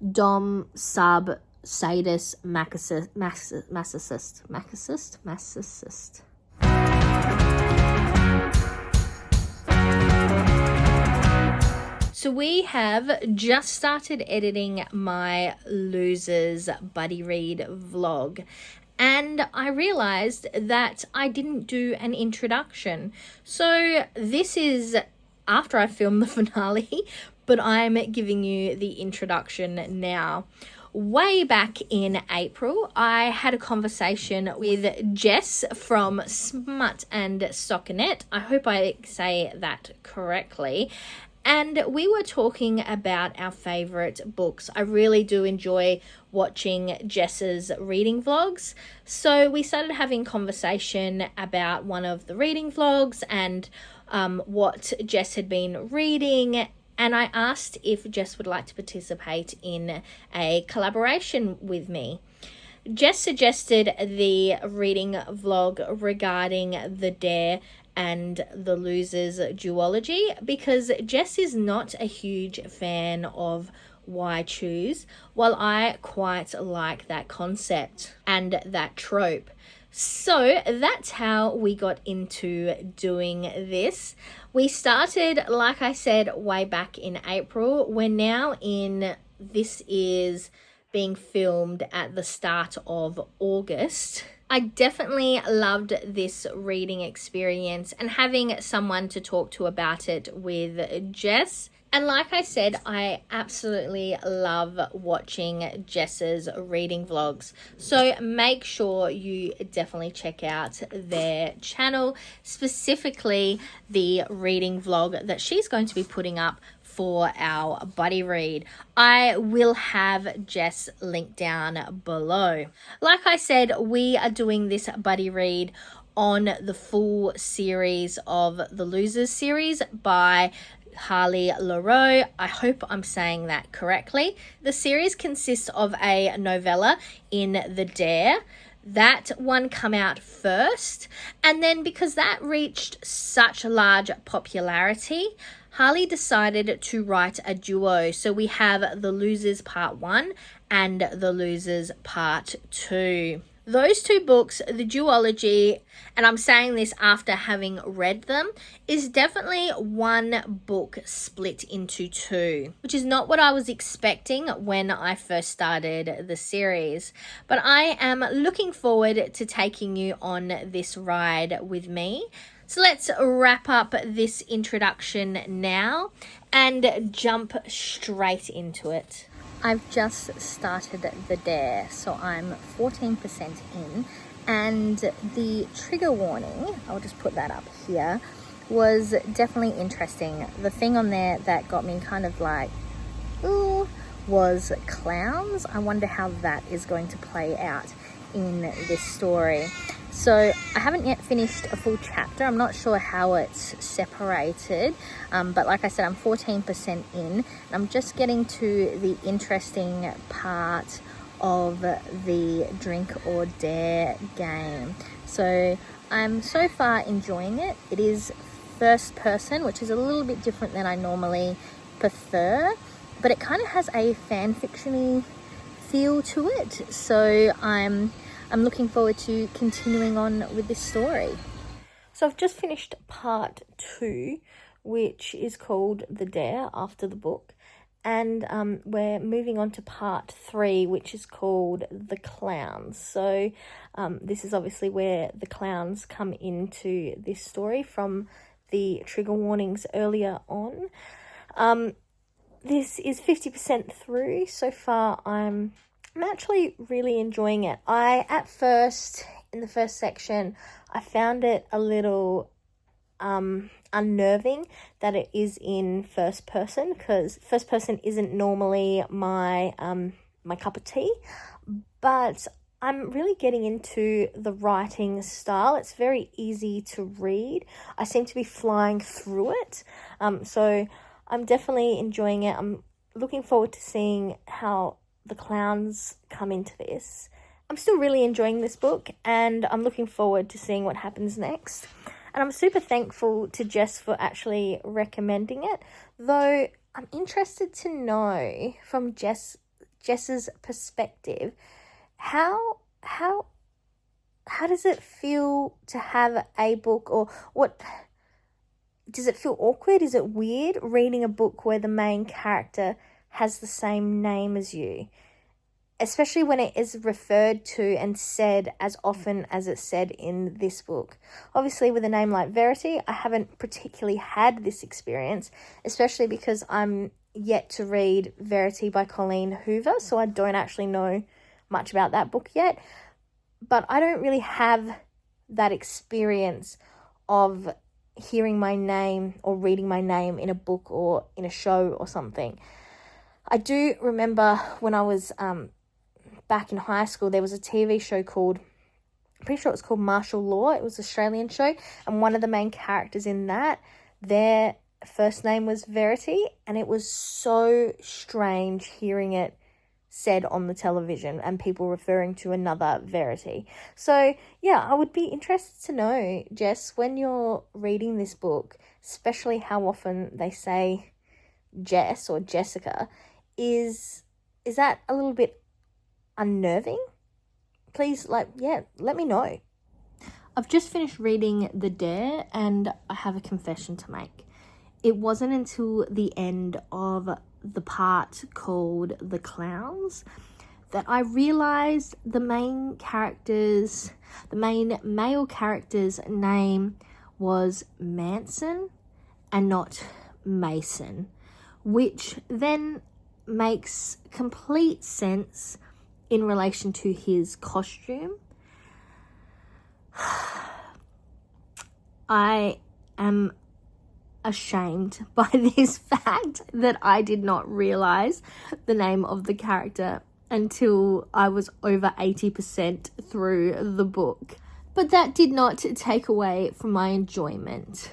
dom, sub, sadist, masochist. So we have just started editing my Losers Buddy Read vlog, and I realized that I didn't do an introduction. So this is after I filmed the finale, but I'm giving you the introduction now. Way back in April, I had a conversation with Jess from Smut and Stockinette. I hope I say that correctly. And we were talking about our favourite books. I really do enjoy watching Jess's reading vlogs. So we started having conversation about one of the reading vlogs and what Jess had been reading. And I asked if Jess would like to participate in a collaboration with me. Jess suggested the reading vlog regarding the Dare and the Losers duology because Jess is not a huge fan of Why Choose, while I quite like that concept and that trope. So that's how we got into doing this. We started, like I said, way back in April. We're now this is being filmed at the start of August. I definitely loved this reading experience and having someone to talk to about it with Jess. And like I said, I absolutely love watching Jess's reading vlogs. So make sure you definitely check out their channel, specifically the reading vlog that she's going to be putting up for our buddy read. I will have Jess linked down below. Like I said, we are doing this buddy read on the full series of the Losers series by Harley Laroux. I hope I'm saying that correctly. The series consists of a novella in the Dare. That one come out first, and then because that reached such large popularity, Harley decided to write a duo. So we have The Losers Part 1 and The Losers Part 2. Those two books, the duology, and I'm saying this after having read them, is definitely one book split into two, which is not what I was expecting when I first started the series. But I am looking forward to taking you on this ride with me. So let's wrap up this introduction now and jump straight into it. I've just started the Dare, so I'm 14% in, and the trigger warning, I'll just put that up here, was definitely interesting. The thing on there that got me kind of like, ooh, was clowns. I wonder how that is going to play out in this story. So I haven't yet finished a full chapter. I'm not sure how it's separated, but like I said, I'm 14% in. I'm just getting to the interesting part of the drink or dare game. So I'm so far enjoying it. It is first person, which is a little bit different than I normally prefer, but it kind of has a fan fiction-y feel to it. So I'm looking forward to continuing on with this story. So I've just finished part 2, which is called The Dare, after the book. And we're moving on to part 3, which is called The Clowns. So this is obviously where the clowns come into this story from the trigger warnings earlier on. This is 50% through. So far, I'm actually really enjoying it. At first, in the first section, I found it a little unnerving that it is in first person, because first person isn't normally my cup of tea, but I'm really getting into the writing style. It's very easy to read. I seem to be flying through it, so I'm definitely enjoying it. I'm looking forward to seeing how the clowns come into this. I'm still really enjoying this book, and I'm looking forward to seeing what happens next. And I'm super thankful to Jess for actually recommending it, though I'm interested to know from Jess Jess's perspective, how does it feel to have a book, or what does it feel awkward? Is it weird reading a book where the main character has the same name as you? Especially when it is referred to and said as often as it's said in this book. Obviously, with a name like Verity, I haven't particularly had this experience, especially because I'm yet to read Verity by Colleen Hoover, so I don't actually know much about that book yet. But I don't really have that experience of hearing my name or reading my name in a book or in a show or something. I do remember when I was back in high school, there was a TV show called, I'm pretty sure it was called Martial Law. It was an Australian show, and one of the main characters in that, their first name was Verity, and it was so strange hearing it said on the television and people referring to another Verity. So yeah, I would be interested to know, Jess, when you're reading this book, especially how often they say Jess or Jessica, is that a little bit unnerving? Please, let me know. I've just finished reading The Dare, and I have a confession to make. It wasn't until the end of the part called The Clowns that I realized the main male character's name was Manson and not Mason, which then makes complete sense in relation to his costume. I am ashamed by this fact that I did not realize the name of the character until I was over 80% through the book. But that did not take away from my enjoyment.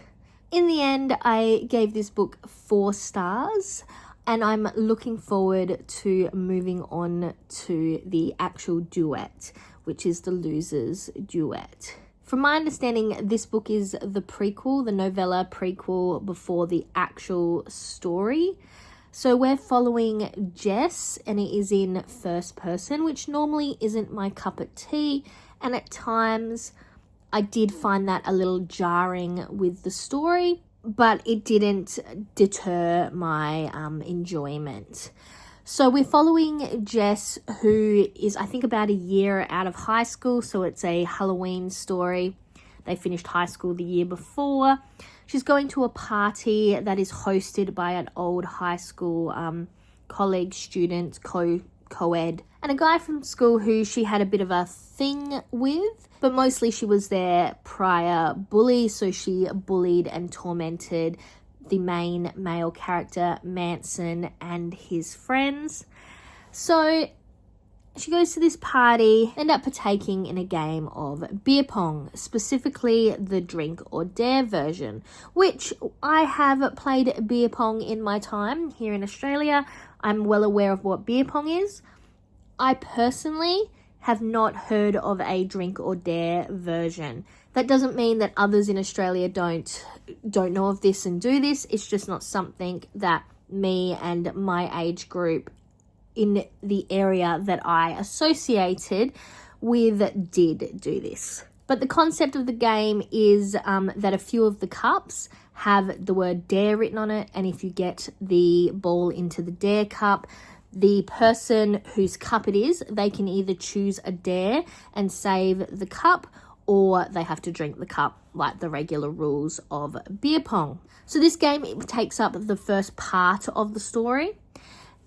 In the end, I gave this book 4 stars, and I'm looking forward to moving on to the actual duet, which is the Losers duet. From my understanding, this book is the prequel, the novella prequel before the actual story. So we're following Jess, and it is in first person, which normally isn't my cup of tea. And at times I did find that a little jarring with the story, but it didn't deter my enjoyment. So we're following Jess, who is, I think, about a year out of high school. So it's a Halloween story. They finished high school the year before. She's going to a party that is hosted by an old high school colleague student, co-ed, and a guy from school who she had a bit of a thing with. But mostly she was their prior bully, so she bullied and tormented the main male character, Manson, and his friends. So she goes to this party, end up partaking in a game of beer pong, specifically the drink or dare version, which I have played beer pong in my time here in Australia. I'm well aware of what beer pong is. I personally have not heard of a drink or dare version. That doesn't mean that others in Australia don't know of this and do this. It's just not something that me and my age group in the area that I associated with did do this. But the concept of the game is that a few of the cups have the word dare written on it, and if you get the ball into the dare cup, the person whose cup it is, they can either choose a dare and save the cup, or they have to drink the cup, like the regular rules of beer pong. So this game, it takes up the first part of the story,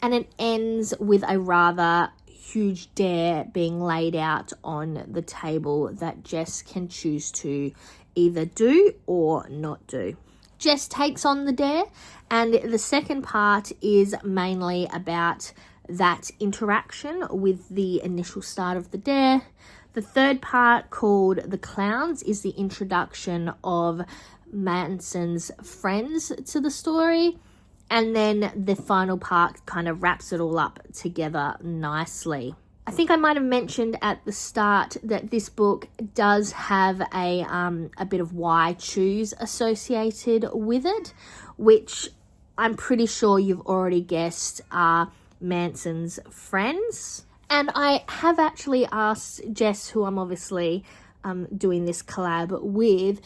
and it ends with a rather huge dare being laid out on the table that Jess can choose to either do or not do. Jess takes on the dare, and the second part is mainly about that interaction with the initial start of the dare. The third part, called The Clowns, is the introduction of Manson's friends to the story. And then the final part kind of wraps it all up together nicely. I think I might have mentioned at the start that this book does have a bit of why choose associated with it, which I'm pretty sure you've already guessed are Manson's friends. And I have actually asked Jess, who I'm obviously doing this collab with,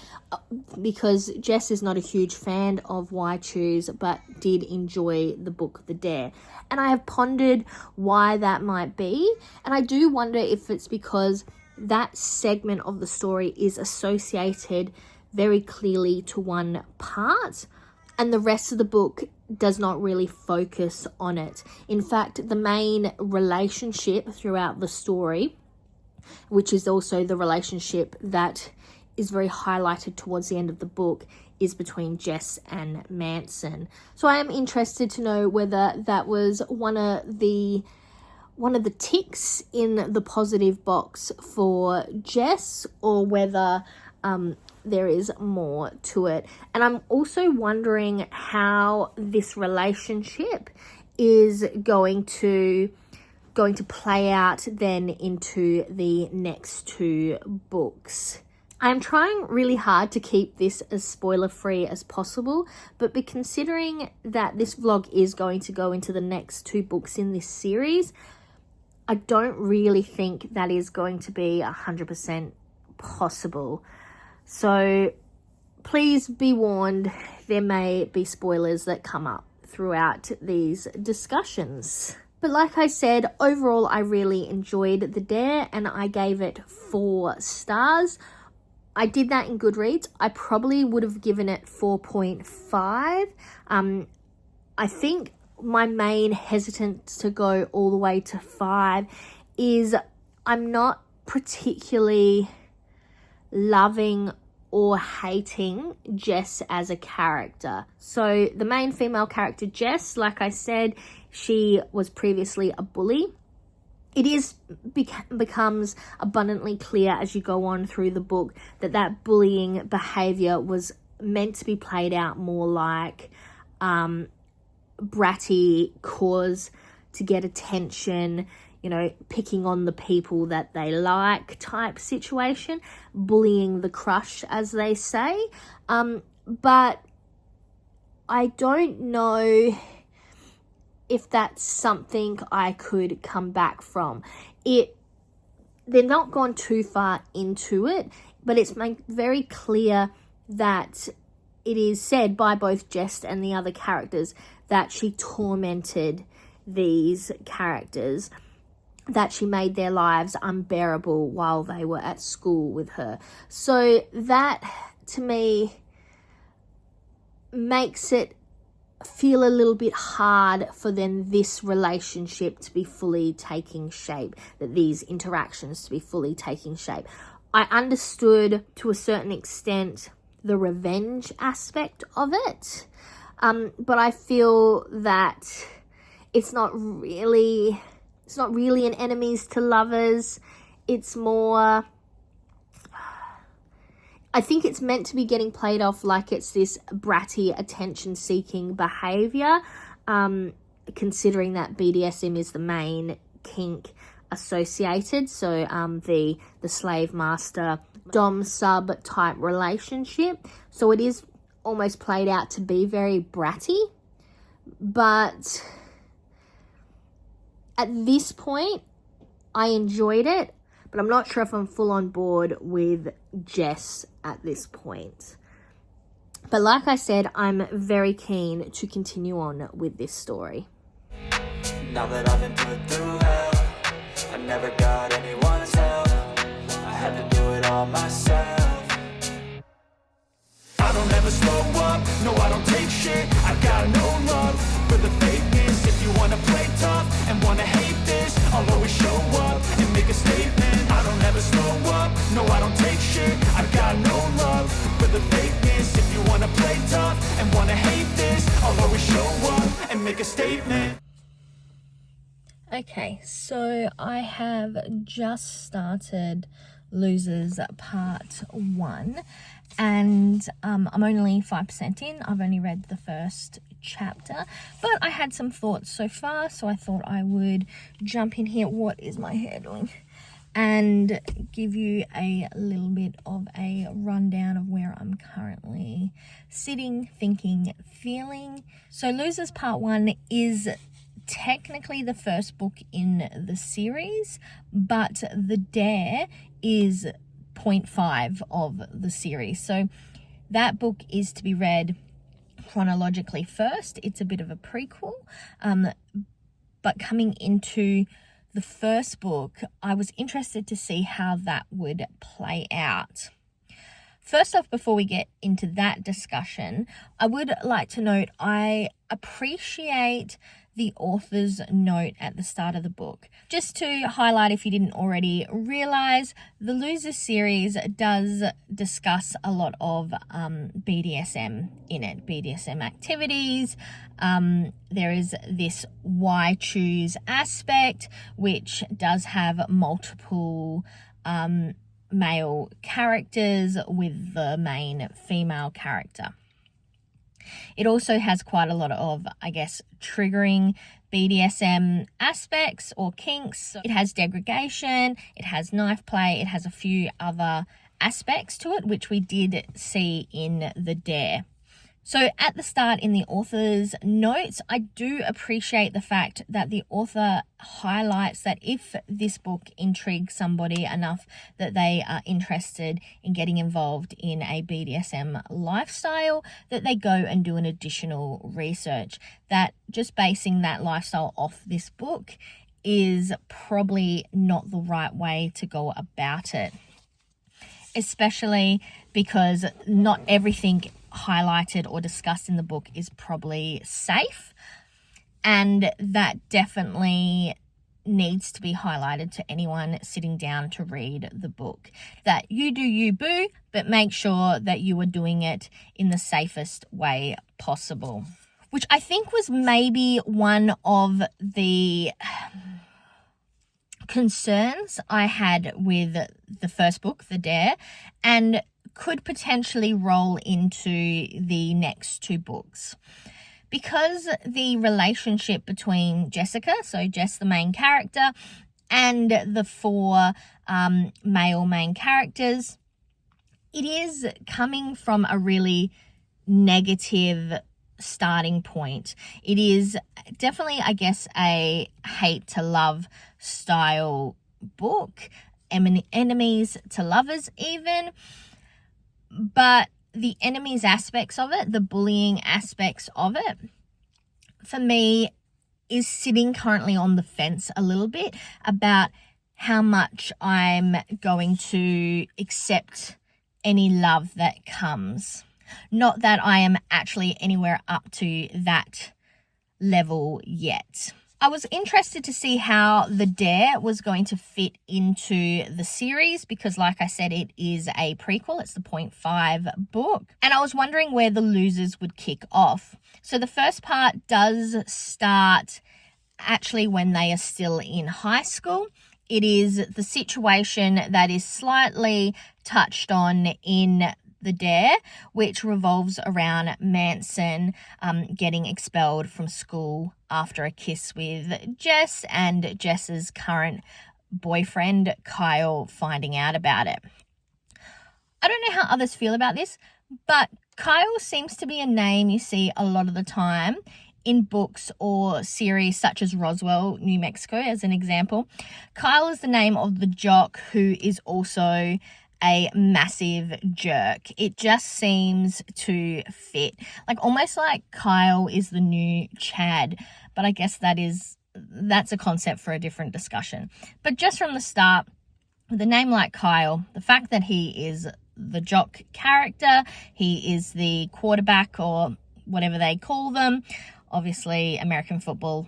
because Jess is not a huge fan of Why Choose, but did enjoy the book The Dare. And I have pondered why that might be. And I do wonder if it's because that segment of the story is associated very clearly to one part, and the rest of the book does not really focus on it. In fact, the main relationship throughout the story, which is also the relationship that is very highlighted towards the end of the book, is between Jess and Manson. So I am interested to know whether that was one of the ticks in the positive box for Jess, or whether there is more to it. And I'm also wondering how this relationship is going to play out then into the next two books. I'm trying really hard to keep this as spoiler free as possible, but considering that this vlog is going to go into the next two books in this series, I don't really think that is going to be 100% possible. So please be warned, there may be spoilers that come up throughout these discussions. But like I said, overall I really enjoyed The Dare and I gave it 4 stars. I did that in Goodreads. I probably would have given it 4.5. I think my main hesitance to go all the way to 5 is I'm not particularly loving or hating Jess as a character. So the main female character, Jess, like I said, she was previously a bully. It becomes abundantly clear as you go on through the book that bullying behavior was meant to be played out more like bratty cause to get attention, you know, picking on the people that they like type situation, bullying the crush, as they say. But I don't know if that's something I could come back from. They're not gone too far into it, but it's made very clear that it is said by both Jess and the other characters that she tormented these characters, that she made their lives unbearable while they were at school with her. So that, to me, makes it feel a little bit hard for then this relationship to be fully taking shape, that these interactions to be fully taking shape. I understood to a certain extent the revenge aspect of it, but I feel that it's not really an enemies to lovers. It's more, I think it's meant to be getting played off like it's this bratty, attention-seeking behavior, considering that BDSM is the main kink associated. So the slave master dom sub type relationship. So it is almost played out to be very bratty, but at this point I enjoyed it. But I'm not sure if I'm full on board with Jess at this point. But like I said, I'm very keen to continue on with this story. Now that I've been put through hell, I never got anyone's help. I had to do it all myself. I don't ever slow up, no I don't take shit. I got no love for the fakeness. If you wanna play tough and wanna hate this, I'll always show up and make a statement. I don't ever slow up, no I don't take shit. I got no love for the fakeness. If you wanna play tough and wanna hate this, I'll always show up and make a statement. Okay, so I have just started Losers Part 1, and I'm only 5% in. I've only read the first chapter, but I had some thoughts so far, so I thought I would jump in here. What is my hair doing? And give you a little bit of a rundown of where I'm currently sitting, thinking, feeling. So Losers Part 1 is technically the first book in the series, but The Dare is 0.5 of the series. So that book is to be read chronologically first. It's a bit of a prequel, but coming into the first book, I was interested to see how that would play out. First off, before we get into that discussion, I would like to note I appreciate the author's note at the start of the book. Just to highlight, if you didn't already realize, the Losers series does discuss a lot of BDSM in it, BDSM activities. There is this why choose aspect, which does have multiple male characters with the main female character. It also has quite a lot of, I guess, triggering BDSM aspects or kinks. It has degradation, it has knife play, it has a few other aspects to it, which we did see in The Dare. So at the start in the author's notes, I do appreciate the fact that the author highlights that if this book intrigues somebody enough that they are interested in getting involved in a BDSM lifestyle, that they go and do an additional research. That just basing that lifestyle off this book is probably not the right way to go about it, especially because not everything highlighted or discussed in the book is probably safe, and that definitely needs to be highlighted to anyone sitting down to read the book. That you do you, boo, but make sure that you are doing it in the safest way possible, which I think was maybe one of the concerns I had with the first book, The Dare, and could potentially roll into the next two books. Because the relationship between Jessica, so Jess the main character, and the four male main characters, it is coming from a really negative starting point. It is definitely, I guess, a hate to love style book, enemies to lovers even. But the enemies aspects of it, the bullying aspects of it, for me, is sitting currently on the fence a little bit about how much I'm going to accept any love that comes. Not that I am actually anywhere up to that level yet. I was interested to see how The Dare was going to fit into the series because, like I said, it is a prequel. It's the 0.5 book. And I was wondering where the Losers would kick off. So the first part does start actually when they are still in high school. It is the situation that is slightly touched on in The Dare, which revolves around Manson getting expelled from school after a kiss with Jess and Jess's current boyfriend, Kyle, finding out about it. I don't know how others feel about this, but Kyle seems to be a name you see a lot of the time in books or series such as Roswell, New Mexico, as an example. Kyle is the name of the jock who is also a massive jerk. It just seems to fit. Like almost like Kyle is the new Chad, but I guess that's a concept for a different discussion. But just from the start, with a name like Kyle, the fact that he is the jock character, he is the quarterback or whatever they call them. Obviously, American football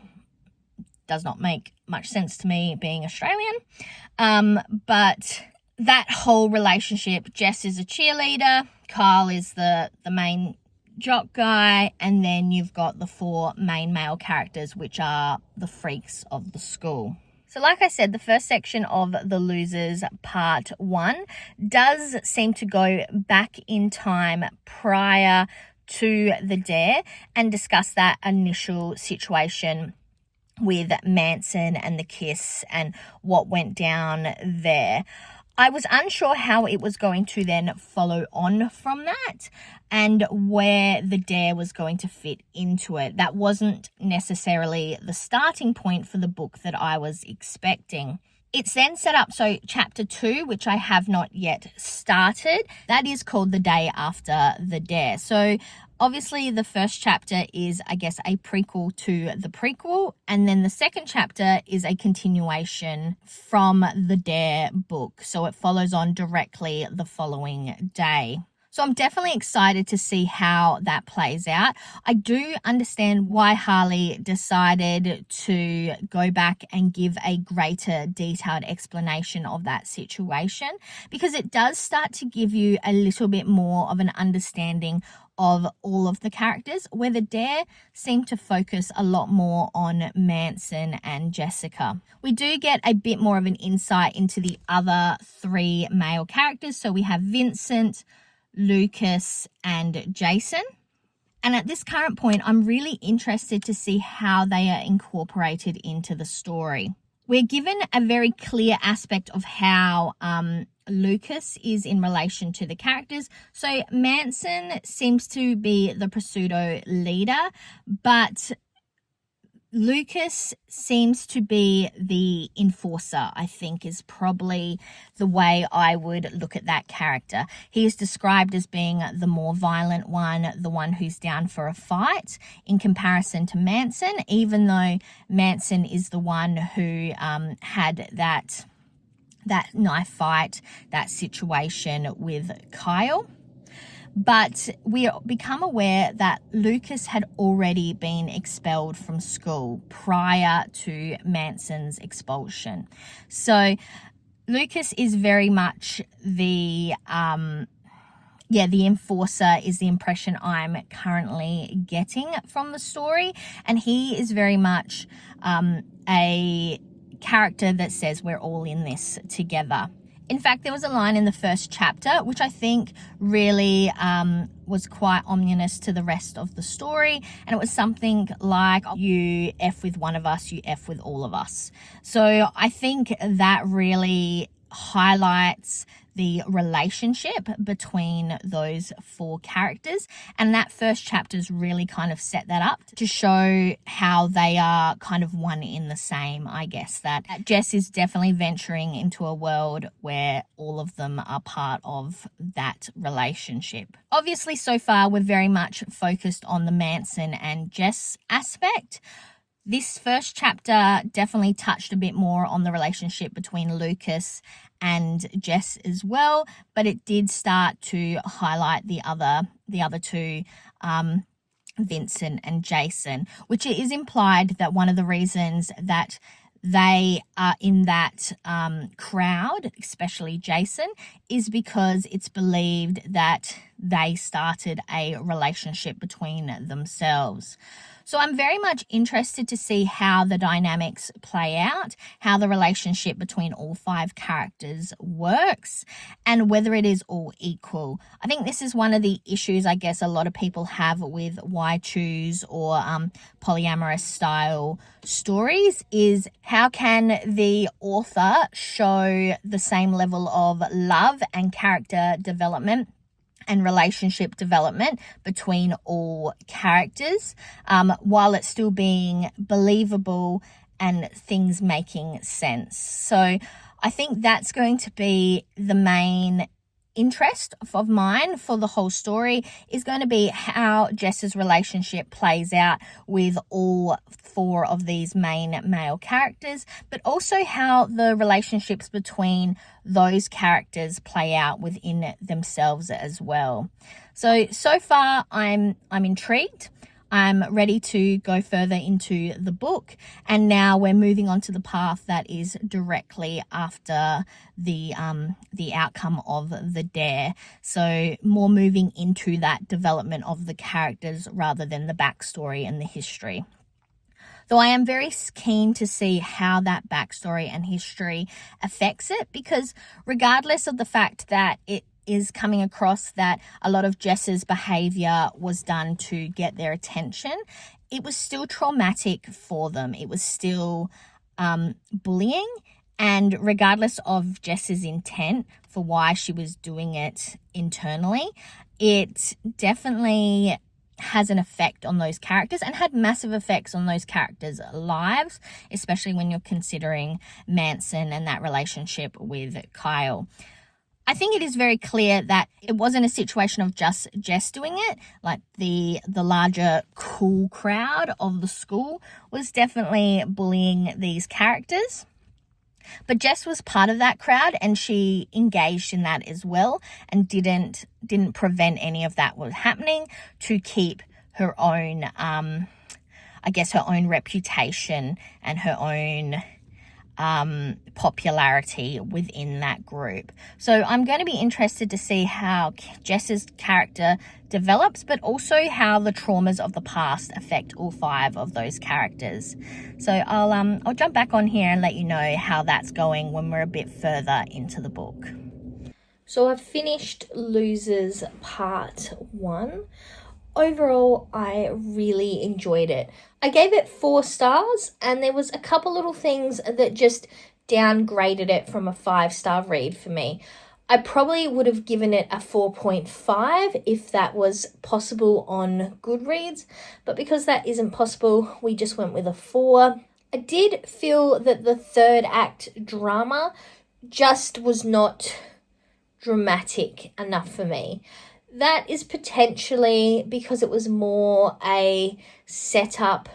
does not make much sense to me being Australian. But that whole relationship, Jess is a cheerleader, Kyle is the main jock guy, and then you've got the four main male characters, which are the freaks of the school. So like I said, the first section of The Losers Part 1 does seem to go back in time prior to The Dare and discuss that initial situation with Manson and the kiss and what went down there. I was unsure how it was going to then follow on from that and where the dare was going to fit into it. That wasn't necessarily the starting point for the book that I was expecting. It's then set up, so chapter 2, which I have not yet started, that is called The Day After the Dare. So obviously the first chapter is, I guess, a prequel to the prequel, and then the second chapter is a continuation from the Dare book. So it follows on directly the following day. So I'm definitely excited to see how that plays out. I do understand why Harley decided to go back and give a greater detailed explanation of that situation, because it does start to give you a little bit more of an understanding of all of the characters, where the dare seem to focus a lot more on Manson and Jessica. We do get a bit more of an insight into the other 3 male characters. So we have Vincent, Lucas, and Jason. And at this current point, I'm really interested to see how they are incorporated into the story. We're given a very clear aspect of how Lucas is in relation to the characters. So Manson seems to be the pseudo leader, but Lucas seems to be the enforcer, I think, is probably the way I would look at that character. He is described as being the more violent one, the one who's down for a fight in comparison to Manson, even though Manson is the one who had that knife fight, that situation with Kyle. But we become aware that Lucas had already been expelled from school prior to Manson's expulsion. So Lucas is very much the enforcer, is the impression I'm currently getting from the story. And he is very much a character that says we're all in this together. In fact, there was a line in the first chapter which I think really was quite ominous to the rest of the story, and it was something like, you F with one of us, you F with all of us. So I think that really highlights the relationship between those 4 characters, and that first chapter's really kind of set that up to show how they are kind of one in the same, I guess. That Jess is definitely venturing into a world where all of them are part of that relationship. Obviously, so far we're very much focused on the Manson and Jess aspect. This first chapter definitely touched a bit more on the relationship between Lucas and Jess as well, but it did start to highlight the other 2, Vincent and Jason, which it is implied that one of the reasons that they are in that crowd, especially Jason, is because it's believed that they started a relationship between themselves. So I'm very much interested to see how the dynamics play out, how the relationship between all 5 characters works, and whether it is all equal. I think this is one of the issues I guess a lot of people have with why choose or polyamorous style stories, is how can the author show the same level of love and character development and relationship development between all characters, while it's still being believable and things making sense. So I think that's going to be the main interest of mine for the whole story, is going to be how Jess's relationship plays out with all 4 of these main male characters, but also how the relationships between those characters play out within themselves as well. So far I'm intrigued. I'm ready to go further into the book, and now we're moving on to the path that is directly after the outcome of the dare. So more moving into that development of the characters rather than the backstory and the history. Though I am very keen to see how that backstory and history affects it, because regardless of the fact that it is coming across that a lot of Jess's behavior was done to get their attention, it was still traumatic for them. It was still bullying, And regardless of Jess's intent for why she was doing it internally, it definitely has an effect on those characters and had massive effects on those characters' lives, especially when you're considering Manson and that relationship with Kyle. I think it is very clear that it wasn't a situation of just Jess doing it. Like the larger cool crowd of the school was definitely bullying these characters. But Jess was part of that crowd and she engaged in that as well and didn't prevent any of that was happening to keep her own, her own reputation and her own popularity within that group. So I'm going to be interested to see how Jess's character develops, but also how the traumas of the past affect all 5 of those characters. So I'll jump back on here and let you know how that's going when we're a bit further into the book. So I've finished Losers Part 1. Overall, I really enjoyed it. I gave it 4 stars, and there was a couple little things that just downgraded it from a 5-star read for me. I probably would have given it a 4.5 if that was possible on Goodreads, but because that isn't possible, we just went with a 4. I did feel that the 3rd act drama just was not dramatic enough for me. That is potentially because it was more a setup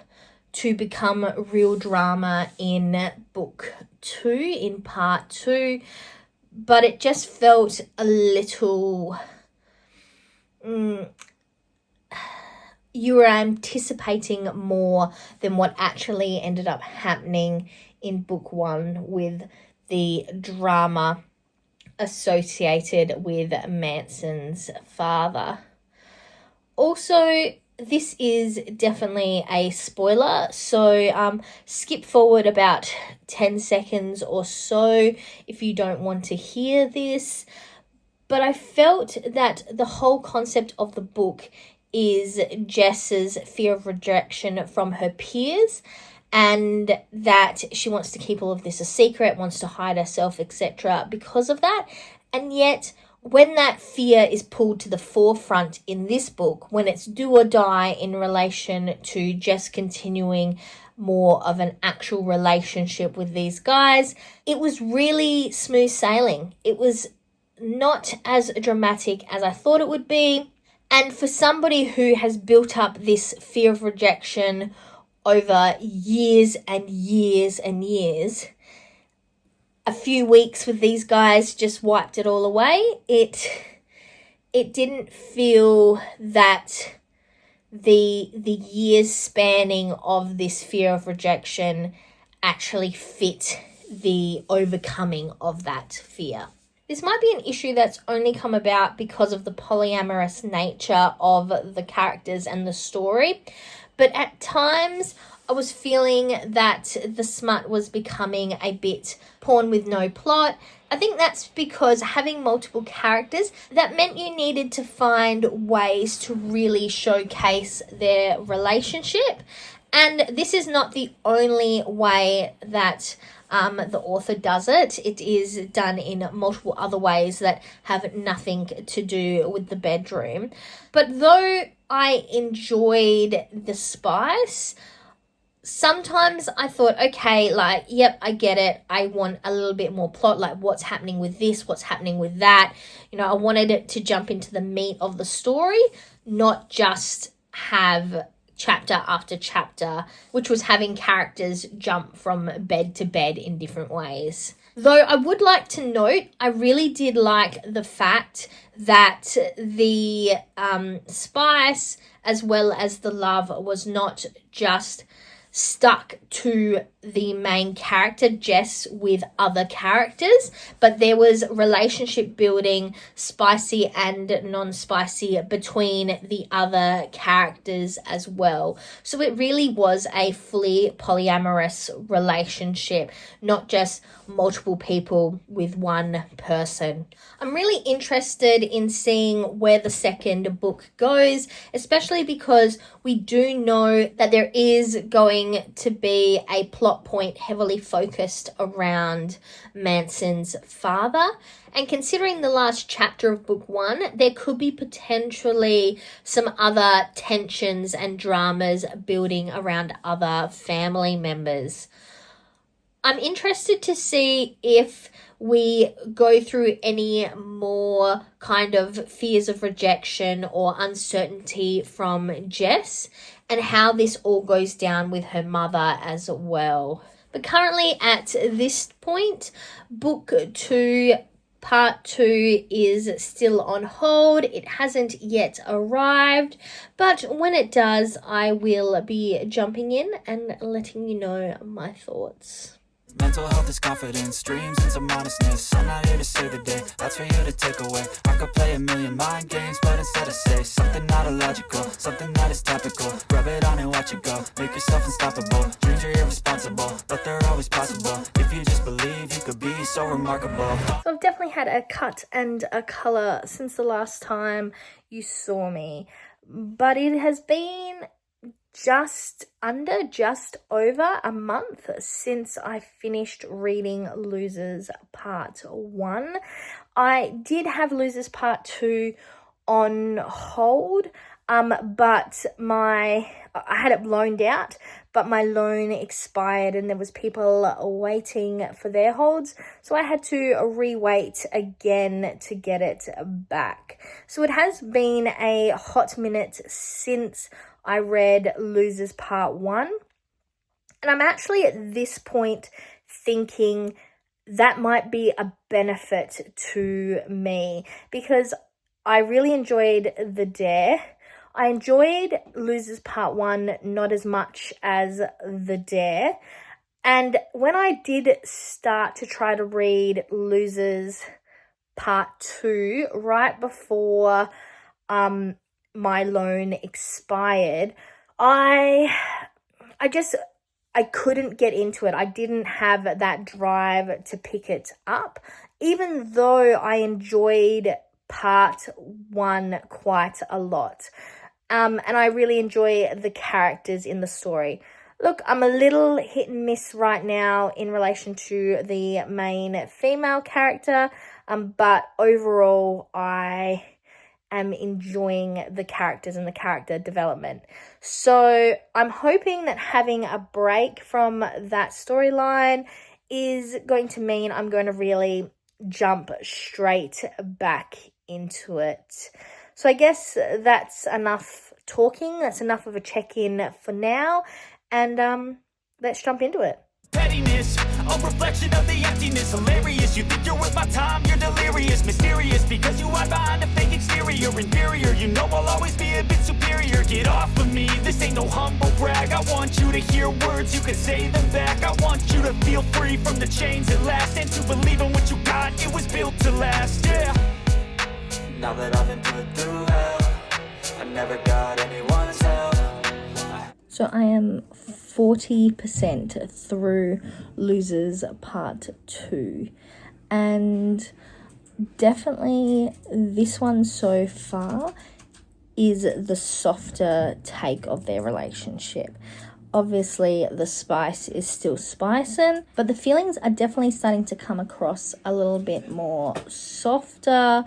to become real drama in book 2, in part 2, but it just felt a little... you were anticipating more than what actually ended up happening in book 1 with the drama associated with Manson's father. Also, this is definitely a spoiler, so skip forward about 10 seconds or so if you don't want to hear this. But I felt that the whole concept of the book is Jess's fear of rejection from her peers, and that she wants to keep all of this a secret, wants to hide herself, etc. because of that. And yet, when that fear is pulled to the forefront in this book, when it's do or die in relation to Jess continuing more of an actual relationship with these guys, it was really smooth sailing. It was not as dramatic as I thought it would be. And for somebody who has built up this fear of rejection over years and years and years, a few weeks with these guys just wiped it all away. It didn't feel that the years spanning of this fear of rejection actually fit the overcoming of that fear. This might be an issue that's only come about because of the polyamorous nature of the characters and the story. But at times, I was feeling that the smut was becoming a bit porn with no plot. I think that's because having multiple characters, that meant you needed to find ways to really showcase their relationship. And this is not the only way that the author does it. It is done in multiple other ways that have nothing to do with the bedroom. But though I enjoyed the spice, sometimes I thought, okay, like, yep, I get it. I want a little bit more plot, like what's happening with this, what's happening with that. You know, I wanted it to jump into the meat of the story, not just have chapter after chapter, which was having characters jump from bed to bed in different ways. Though I would like to note, I really did like the fact that the spice as well as the love was not just stuck to the main character, Jess, with other characters, but there was relationship building, spicy and non-spicy, between the other characters as well. So it really was a fully polyamorous relationship, not just multiple people with one person. I'm really interested in seeing where the second book goes, especially because We do know that there is going to be a plot point heavily focused around Manson's father. And considering the last chapter of book 1, there could be potentially some other tensions and dramas building around other family members. I'm interested to see if we go through any more kind of fears of rejection or uncertainty from Jess and how this all goes down with her mother as well. But currently at this point, book 2 Part 2 is still on hold. It hasn't yet arrived, but when it does, I will be jumping in and letting you know my thoughts. Mental health is confidence, dreams and some honestness. I'm not here to save the day, that's for you to take away. I could play a million mind games, but instead I say something not illogical, something that is topical. Rub it on and watch it go, make yourself unstoppable. Dreams are irresponsible, but they're always possible. If you just believe, you could be so remarkable. So I've definitely had a cut and a colour since the last time you saw me, but it has been just over a month since I finished reading Losers Part 1. I did have Losers Part 2 on hold, but I had it loaned out, but my loan expired and there was people waiting for their holds, so I had to re-wait again to get it back. So it has been a hot minute since I read Losers Part 1, and I'm actually at this point thinking that might be a benefit to me because I really enjoyed The Dare. I enjoyed Losers Part 1 not as much as The Dare, and when I did start to try to read Losers Part 2 right before my loan expired, I couldn't get into it. I didn't have that drive to pick it up, even though I enjoyed part 1 quite a lot. And I really enjoy the characters in the story. Look, I'm a little hit and miss right now in relation to the main female character, but overall I am enjoying the characters and the character development. So I'm hoping that having a break from that storyline is going to mean I'm going to really jump straight back into it. So I guess that's enough talking. That's enough of a check-in for now. And let's jump into it. Pettiness, a reflection of the emptiness. Hilarious, you think you're worth my time, you're delirious. Mysterious, because you hide behind a fake exterior. Inferior, you know I'll always be a bit superior. Get off of me, this ain't no humble brag. I want you to hear words, you can say them back. I want you to feel free from the chains at last, and to believe in what you got, it was built to last, yeah. Now that I've been put through hell, I never got anyone's help. So I am 40% through Losers Part 2, and definitely this one so far is the softer take of their relationship. Obviously the spice is still spicing, but the feelings are definitely starting to come across a little bit more softer,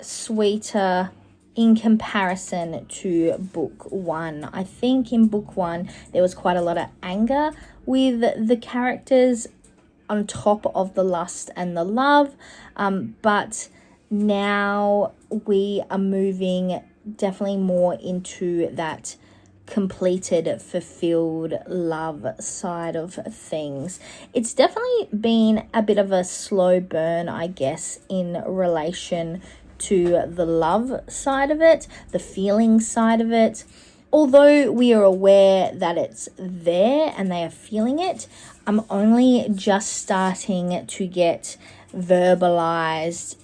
sweeter, in comparison to book 1. I think in book 1 there was quite a lot of anger with the characters on top of the lust and the love, but now we are moving definitely more into that completed, fulfilled love side of things. It's definitely been a bit of a slow burn, I guess, in relation to the love side of it, the feeling side of it. Although we are aware that it's there and they are feeling it, I'm only just starting to get verbalized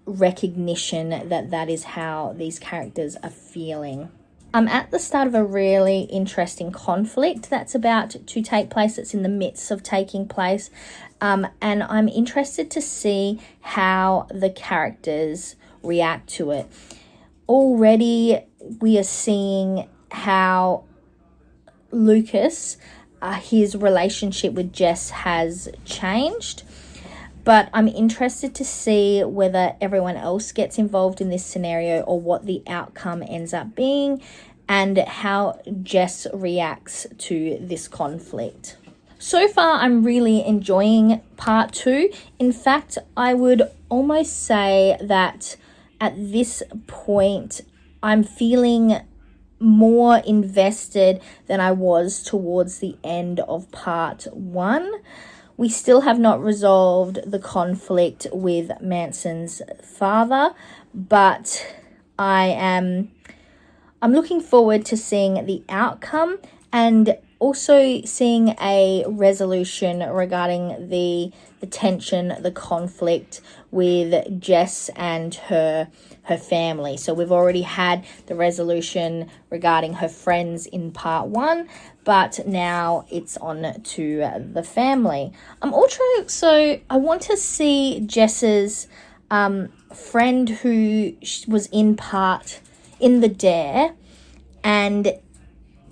recognition that that is how these characters are feeling. I'm at the start of a really interesting conflict that's about to take place. It's in the midst of taking place. And I'm interested to see how the characters react to it. already we are seeing how Lucas, his relationship with Jess has changed. But I'm interested to see whether everyone else gets involved in this scenario or what the outcome ends up being and how Jess reacts to this conflict. So far, I'm really enjoying part 2. In fact, I would almost say that at this point, I'm feeling more invested than I was towards the end of part 1. We still have not resolved the conflict with Manson's father, but I'm looking forward to seeing the outcome and also seeing a resolution regarding the tension, the conflict with Jess and her family. So we've already had the resolution regarding her friends in part 1, but now it's on to the family. I want to see Jess's friend who was in the Dare and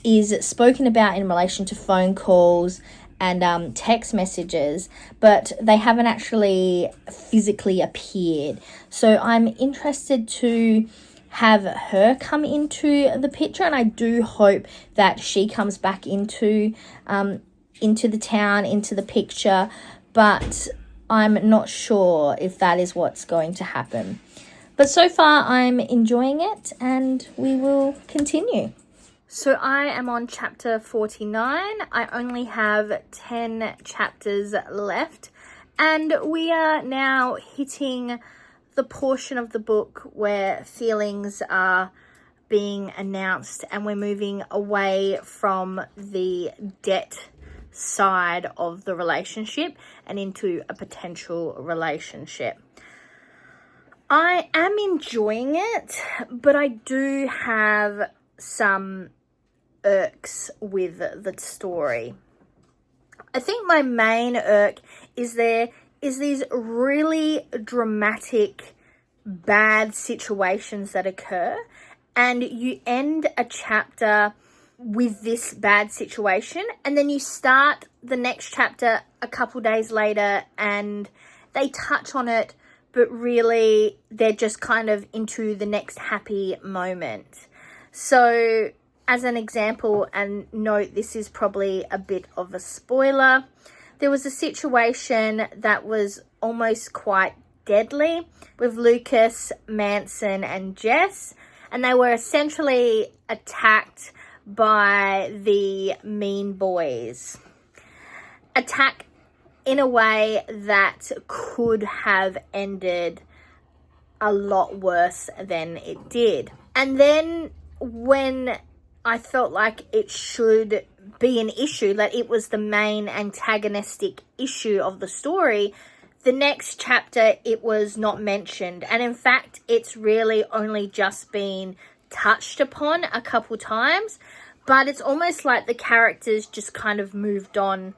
is spoken about in relation to phone calls and text messages, but they haven't actually physically appeared. So I'm interested to have her come into the picture, and I do hope that she comes back into the town, into the picture, but I'm not sure if that is what's going to happen. But so far I'm enjoying it, and we will continue. So I am on chapter 49. I only have 10 chapters left, and we are now hitting the portion of the book where feelings are being announced, and we're moving away from the debt side of the relationship and into a potential relationship. I am enjoying it, but I do have some irks with the story. I think my main irk is these really dramatic bad situations that occur, and you end a chapter with this bad situation, and then you start the next chapter a couple days later and they touch on it, but really they're just kind of into the next happy moment. So as an example, and note this is probably a bit of a spoiler, there was a situation that was almost quite deadly with Lucas, Manson and Jess, and they were essentially attacked by the mean boys. Attack in a way that could have ended a lot worse than it did. And then when I felt like it should be an issue, that it was the main antagonistic issue of the story, the next chapter it was not mentioned. And in fact, it's really only just been touched upon a couple times, but it's almost like the characters just kind of moved on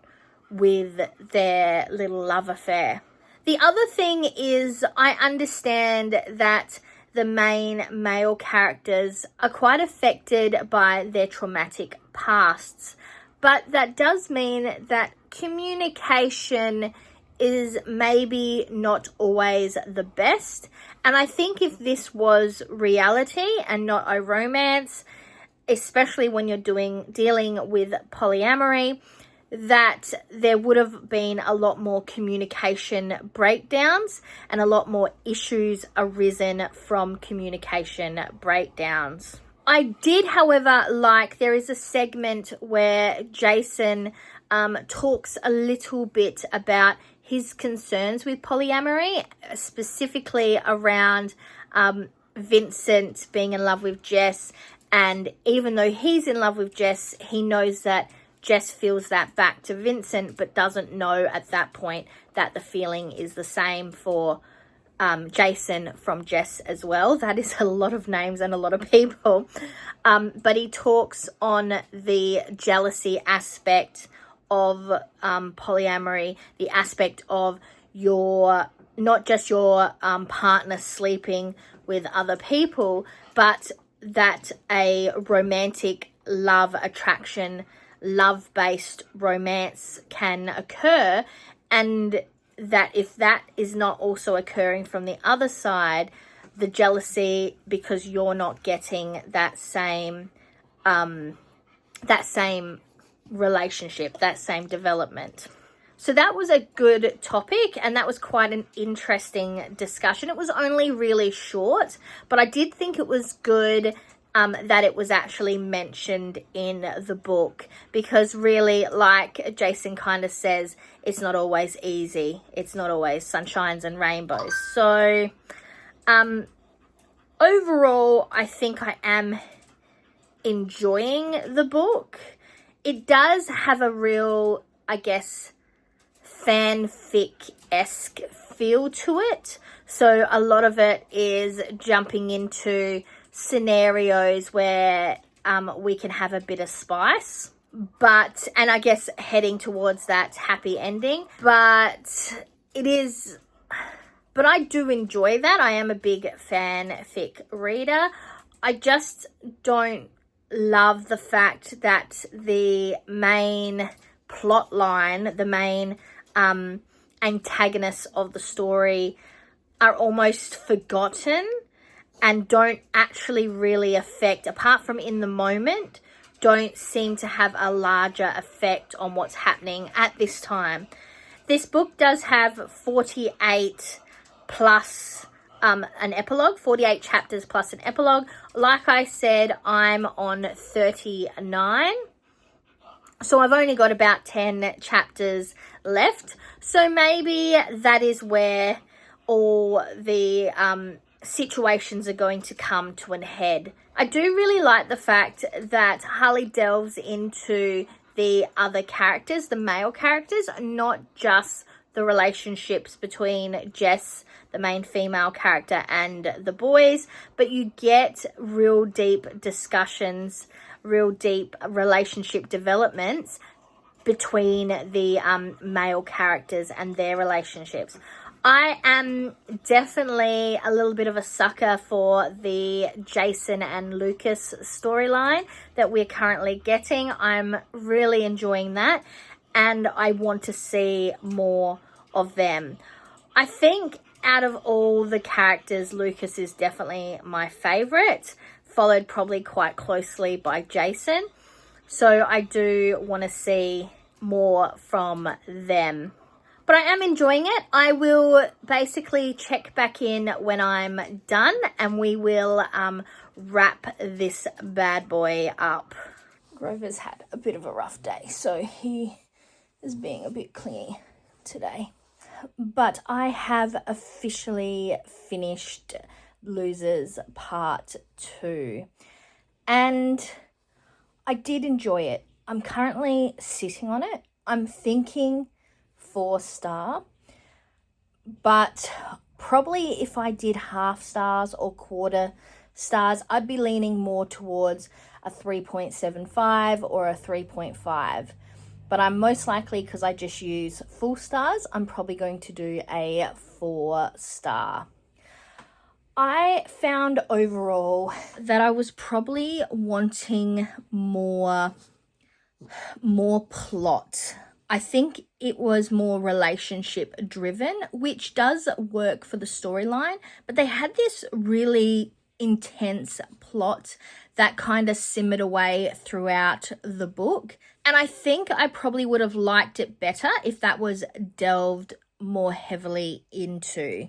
with their little love affair. The other thing is, I understand that the main male characters are quite affected by their traumatic pasts, but that does mean that communication is maybe not always the best. And I think if this was reality and not a romance, especially when you're dealing with polyamory, that there would have been a lot more communication breakdowns and a lot more issues arisen from communication breakdowns. I did, however, there is a segment where Jason talks a little bit about his concerns with polyamory, specifically around Vincent being in love with Jess. And even though he's in love with Jess, he knows that Jess feels that back to Vincent, but doesn't know at that point that the feeling is the same for Jason from Jess as well. That is a lot of names and a lot of people. But he talks on the jealousy aspect of polyamory, the aspect of not just your partner sleeping with other people, but that a romantic love attraction, love-based romance can occur, and that if that is not also occurring from the other side, the jealousy because you're not getting that same relationship, that same development. So that was a good topic, and that was quite an interesting discussion. It was only really short, but I did think it was good that it was actually mentioned in the book, because really, like Jason kind of says, it's not always easy. It's not always sunshines and rainbows. So overall, I think I am enjoying the book. It does have a real, I guess, fanfic-esque feel to it. So a lot of it is jumping into scenarios where we can have a bit of spice, and I guess heading towards that happy ending. But I do enjoy that. I am a big fanfic reader. I just don't love the fact that the main plot line, the main antagonists of the story are almost forgotten and don't actually really affect, apart from in the moment, don't seem to have a larger effect on what's happening at this time. This book does have 48 plus an epilogue, 48 chapters plus an epilogue. Like I said, I'm on 39. So I've only got about 10 chapters left. So maybe that is where all the situations are going to come to an head. I do really like the fact that Harley delves into the other characters, the male characters, not just the relationships between Jess, the main female character, and the boys, but you get real deep discussions, real deep relationship developments between the male characters and their relationships. I am definitely a little bit of a sucker for the Jason and Lucas storyline that we're currently getting. I'm really enjoying that, and I want to see more of them. I think out of all the characters, Lucas is definitely my favorite, followed probably quite closely by Jason. So I do want to see more from them. But I am enjoying it. I will basically check back in when I'm done, and we will wrap this bad boy up. Grover's had a bit of a rough day, so he is being a bit clingy today. But I have officially finished Losers Part 2, and I did enjoy it. I'm currently sitting on it. I'm thinking 4-star, but probably if I did half stars or quarter stars, I'd be leaning more towards a 3.75 or a 3.5. But I'm most likely, because I just use full stars, I'm probably going to do a 4-star. I found overall that I was probably wanting more plot. I think it was more relationship driven, which does work for the storyline, but they had this really intense plot that kind of simmered away throughout the book. And I think I probably would have liked it better if that was delved more heavily into,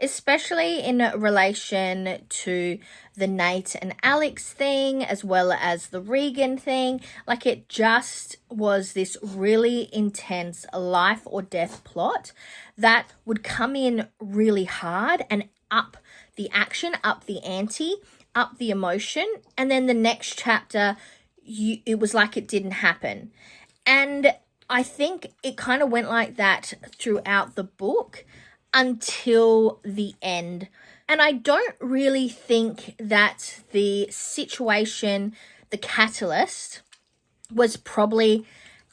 especially in relation to the Nate and Alex thing, as well as the Regan thing. Like, it just was this really intense life or death plot that would come in really hard and up the action, up the ante, up the emotion, and then the next chapter it was like it didn't happen. And I think it kind of went like that throughout the book until the end. And I don't really think that the situation, the catalyst, was probably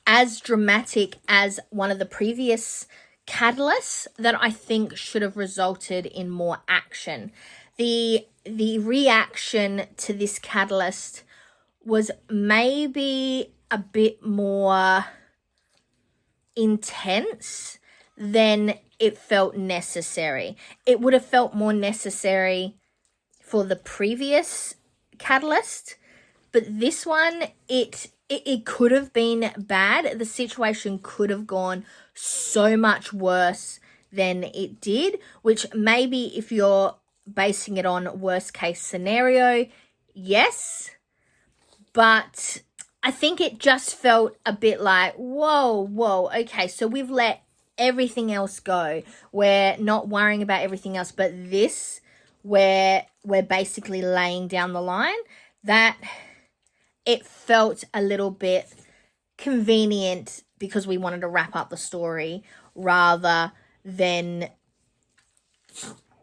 as dramatic as one of the previous catalysts that I think should have resulted in more action. the reaction to this catalyst was maybe a bit more intense than it felt necessary. It would have felt more necessary for the previous catalyst, but this one, it could have been bad. The situation could have gone so much worse than it did, which maybe if you're basing it on worst case scenario, yes, but I think it just felt a bit like, whoa, okay, so we've let everything else go. We're not worrying about everything else, but this, where we're basically laying down the line, that it felt a little bit convenient because we wanted to wrap up the story rather than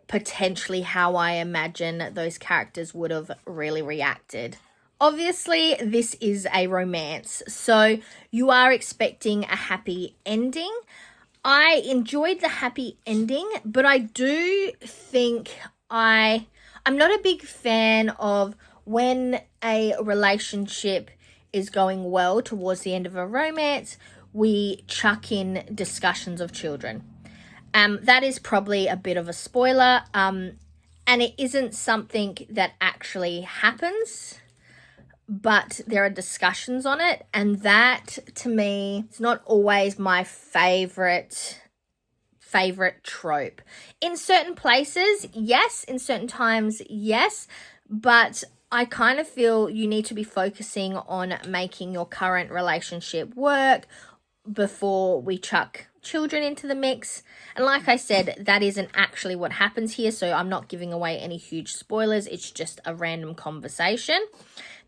potentially how I imagine those characters would have really reacted. Obviously, this is a romance, so you are expecting a happy ending. I enjoyed the happy ending, but I do think I'm not a big fan of when a relationship is going well towards the end of a romance, we chuck in discussions of children. That is probably a bit of a spoiler, and it isn't something that actually happens, but there are discussions on it, and that, to me, is not always my favorite trope. In certain places, yes. In certain times, yes. But I kind of feel you need to be focusing on making your current relationship work before we chuck children into the mix. And like I said, that isn't actually what happens here, so I'm not giving away any huge spoilers. It's just a random conversation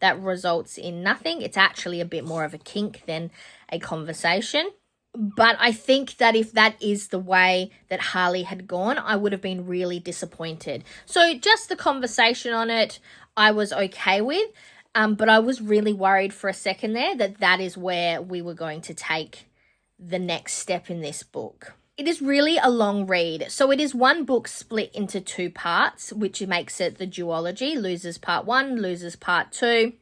that results in nothing. It's actually a bit more of a kink than a conversation. But I think that if that is the way that Harley had gone, I would have been really disappointed. So just the conversation on it, I was okay with. But I was really worried for a second there that is where we were going to take the next step in this book. It is really a long read. So it is one book split into two parts, which makes it the duology, Losers Part 1, Losers Part 2.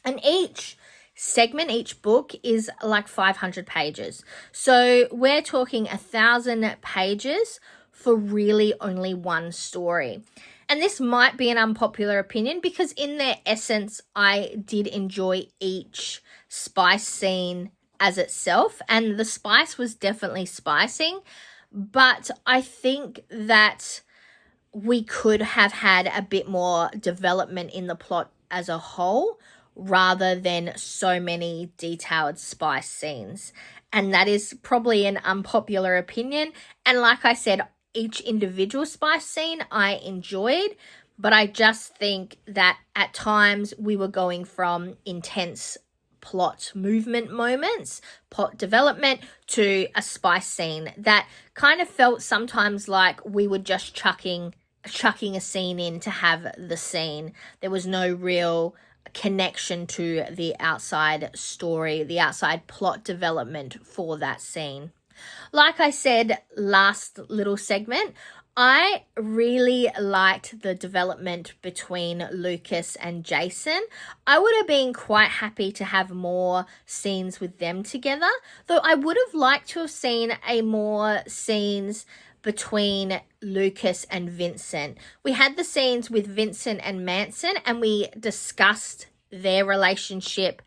And each segment, each book is like 500 pages. So we're talking 1,000 pages for really only one story. And this might be an unpopular opinion because in their essence, I did enjoy each spice scene as itself, and the spice was definitely spicing, but I think that we could have had a bit more development in the plot as a whole rather than so many detailed spice scenes. And that is probably an unpopular opinion. And like I said, each individual spice scene I enjoyed, but I just think that at times we were going from intense plot movement moments, plot development, to a spice scene that kind of felt sometimes like we were just chucking a scene in to have the scene. There was no real connection to the outside story, the outside plot development for that scene. Like I said, last little segment, I really liked the development between Lucas and Jason. I would have been quite happy to have more scenes with them together, though I would have liked to have seen more scenes between Lucas and Vincent. We had the scenes with Vincent and Manson, and we discussed their relationship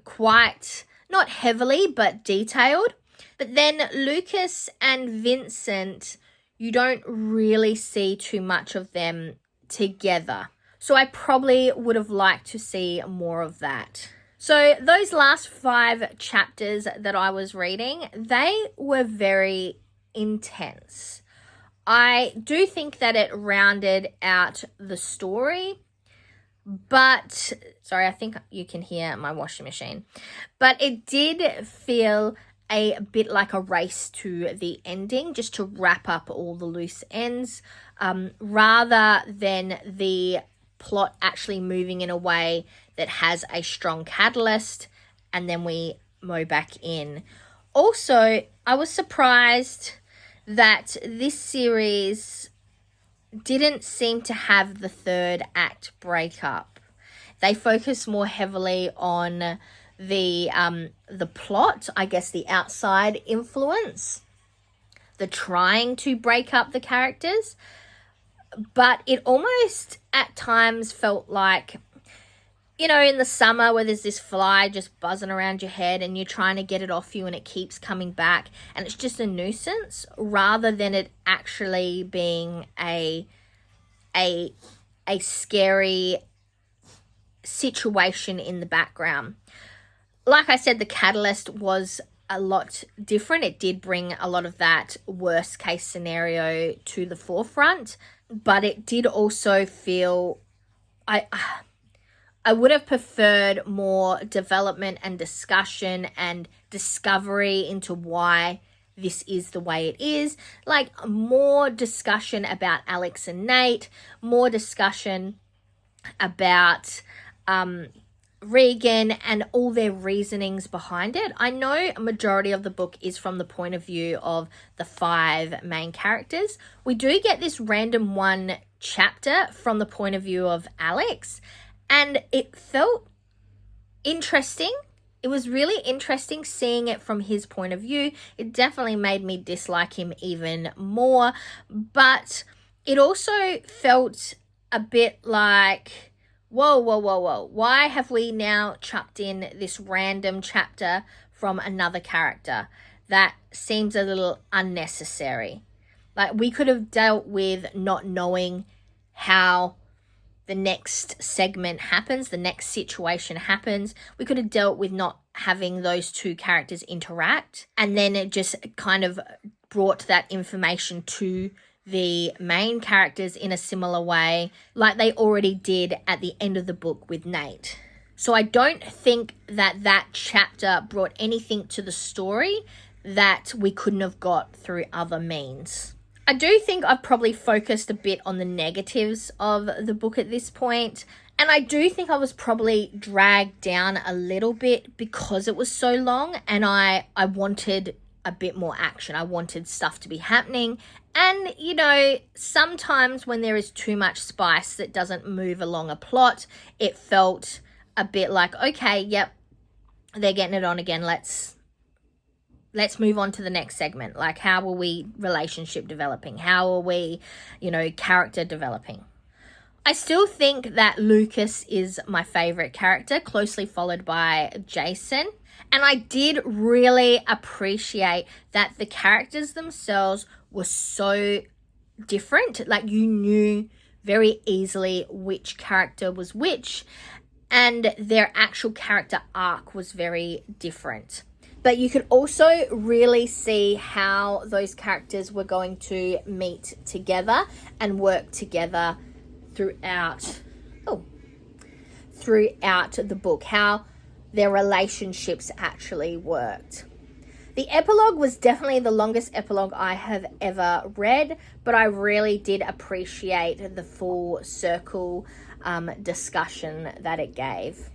quite, not heavily, but detailed. But then Lucas and Vincent, you don't really see too much of them together. So I probably would have liked to see more of that. So those last 5 chapters that I was reading, they were very intense. I do think that it rounded out the story, but, sorry, I think you can hear my washing machine, but it did feel a bit like a race to the ending, just to wrap up all the loose ends, rather than the plot actually moving in a way that has a strong catalyst and then we mow back in. Also, I was surprised that this series didn't seem to have the third act breakup. They focus more heavily on the plot, I guess the outside influence, the trying to break up the characters. But it almost at times felt like, you know, in the summer where there's this fly just buzzing around your head and you're trying to get it off you and it keeps coming back and it's just a nuisance, rather than it actually being a scary situation in the background. Like I said, the catalyst was a lot different. It did bring a lot of that worst case scenario to the forefront, but it did also feel, I would have preferred more development and discussion and discovery into why this is the way it is. Like more discussion about Alex and Nate, more discussion about Regan and all their reasonings behind it. I know a majority of the book is from the point of view of the 5 main characters. We do get this random one chapter from the point of view of Alex, and it felt interesting. It was really interesting seeing it from his point of view. It definitely made me dislike him even more, but it also felt a bit like, whoa, why have we now chucked in this random chapter from another character? That seems a little unnecessary. Like, we could have dealt with not knowing how the next segment happens, the next situation happens. We could have dealt with not having those 2 characters interact, and then it just kind of brought that information to the main characters in a similar way, like they already did at the end of the book with Nate. So I don't think that chapter brought anything to the story that we couldn't have got through other means. I do think I've probably focused a bit on the negatives of the book at this point, and I do think I was probably dragged down a little bit because it was so long, and I wanted a bit more action. I wanted stuff to be happening. And, you know, sometimes when there is too much spice that doesn't move along a plot, it felt a bit like, okay, yep, they're getting it on again. Let's move on to the next segment. Like, how are we relationship developing? How are we, you know, character developing? I still think that Lucas is my favorite character, closely followed by Jason. And I did really appreciate that the characters themselves were so different. Like, you knew very easily which character was which, and their actual character arc was very different. But you could also really see how those characters were going to meet together and work together throughout the book, how their relationships actually worked. The epilogue was definitely the longest epilogue I have ever read, but I really did appreciate the full circle discussion that it gave.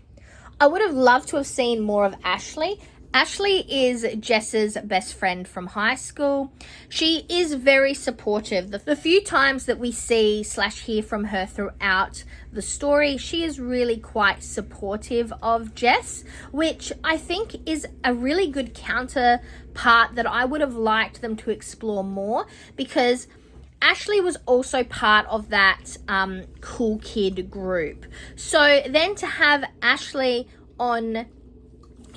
I would have loved to have seen more of Ashley. Ashley is Jess's best friend from high school. She is very supportive. The few times that we see / hear from her throughout the story, she is really quite supportive of Jess, which I think is a really good counterpart that I would have liked them to explore more, because Ashley was also part of that cool kid group. So then to have Ashley on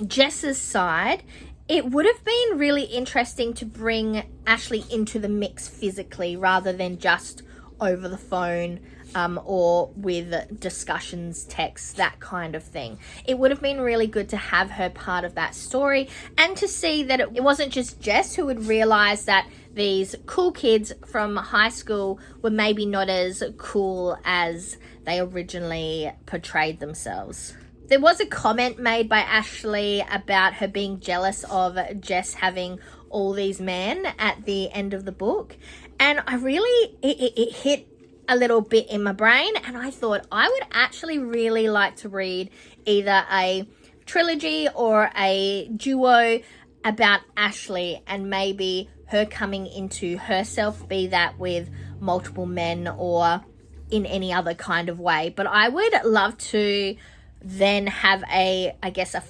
Jess's side, it would have been really interesting to bring Ashley into the mix physically rather than just over the phone or with discussions, texts, that kind of thing. It would have been really good to have her part of that story, and to see that it wasn't just Jess who would realize that these cool kids from high school were maybe not as cool as they originally portrayed themselves. There was a comment made by Ashley about her being jealous of Jess having all these men at the end of the book. And I really, it hit a little bit in my brain. And I thought I would actually really like to read either a trilogy or a duo about Ashley and maybe her coming into herself, be that with multiple men or in any other kind of way. But I would love to then have a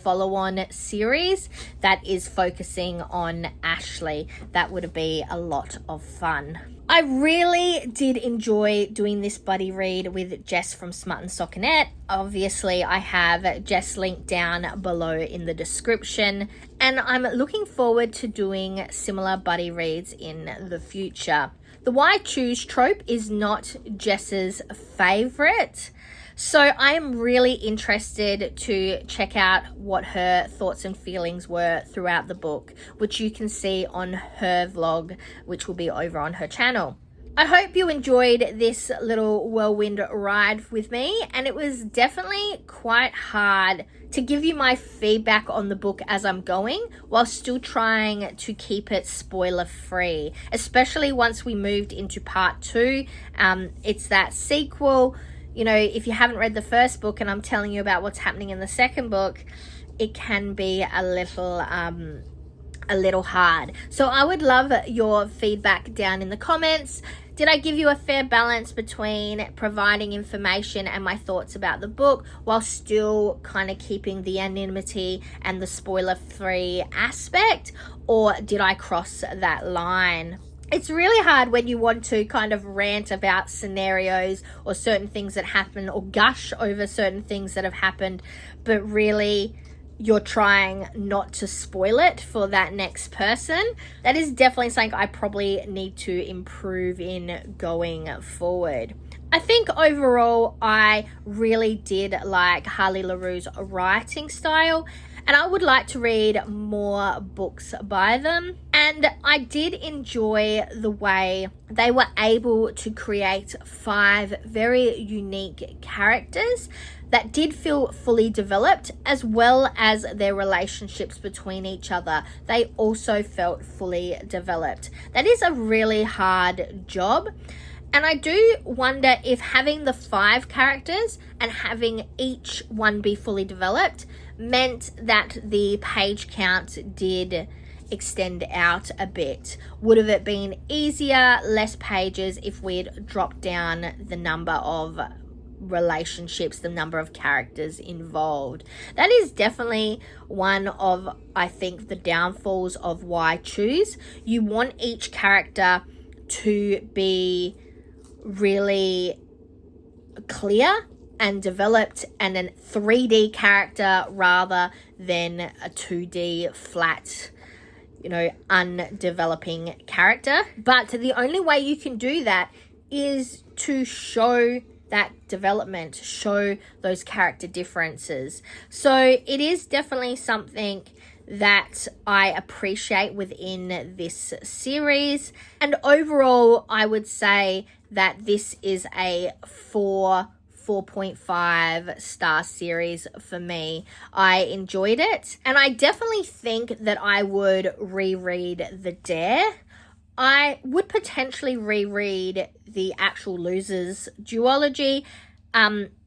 follow-on series that is focusing on Ashley. That would be a lot of fun. I really did enjoy doing this buddy read with Jess from Smut and Stockinette. Obviously, I have Jess linked down below in the description, and I'm looking forward to doing similar buddy reads in the future. The Why Choose trope is not Jess's favorite, so I am really interested to check out what her thoughts and feelings were throughout the book, which you can see on her vlog, which will be over on her channel. I hope you enjoyed this little whirlwind ride with me, and it was definitely quite hard to give you my feedback on the book as I'm going, while still trying to keep it spoiler free, especially once we moved into part 2. It's that sequel. You know, if you haven't read the first book and I'm telling you about what's happening in the second book, it can be a little hard. So I would love your feedback down in the comments. Did I give you a fair balance between providing information and my thoughts about the book while still kind of keeping the anonymity and the spoiler-free aspect? Or did I cross that line? It's really hard when you want to kind of rant about scenarios or certain things that happen, or gush over certain things that have happened, but really you're trying not to spoil it for that next person. That is definitely something I probably need to improve in going forward. I think overall I really did like Harley Laroux's writing style, and I would like to read more books by them. And I did enjoy the way they were able to create 5 very unique characters that did feel fully developed, as well as their relationships between each other. They also felt fully developed. That is a really hard job. And I do wonder if having the 5 characters and having each one be fully developed meant that the page count did extend out a bit. Would have it been easier, less pages, if we'd dropped down the number of relationships, the number of characters involved? That is definitely one of, I think, the downfalls of Why Choose. You want each character to be really clear and developed, and a 3D character rather than a 2D flat, undeveloping character. But the only way you can do that is to show that development, show those character differences. So it is definitely something that I appreciate within this series. And overall, I would say that this is a 4.5 star series for me. I enjoyed it, and I definitely think that I would reread The Dare. I would potentially reread the actual Losers duology,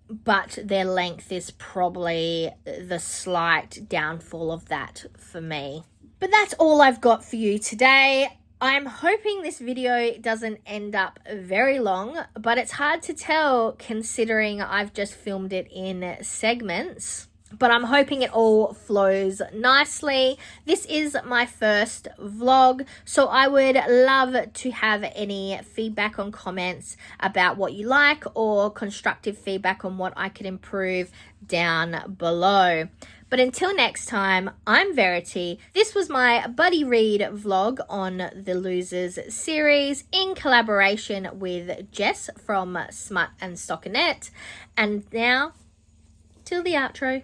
but their length is probably the slight downfall of that for me. But that's all I've got for you today. I'm hoping this video doesn't end up very long, but it's hard to tell considering I've just filmed it in segments. But I'm hoping it all flows nicely. This is my first vlog, so I would love to have any feedback or comments about what you like, or constructive feedback on what I could improve down below. But until next time, I'm Verity. This was my buddy read vlog on the Losers series in collaboration with Jess from Smut and Stockinette. And now, till the outro.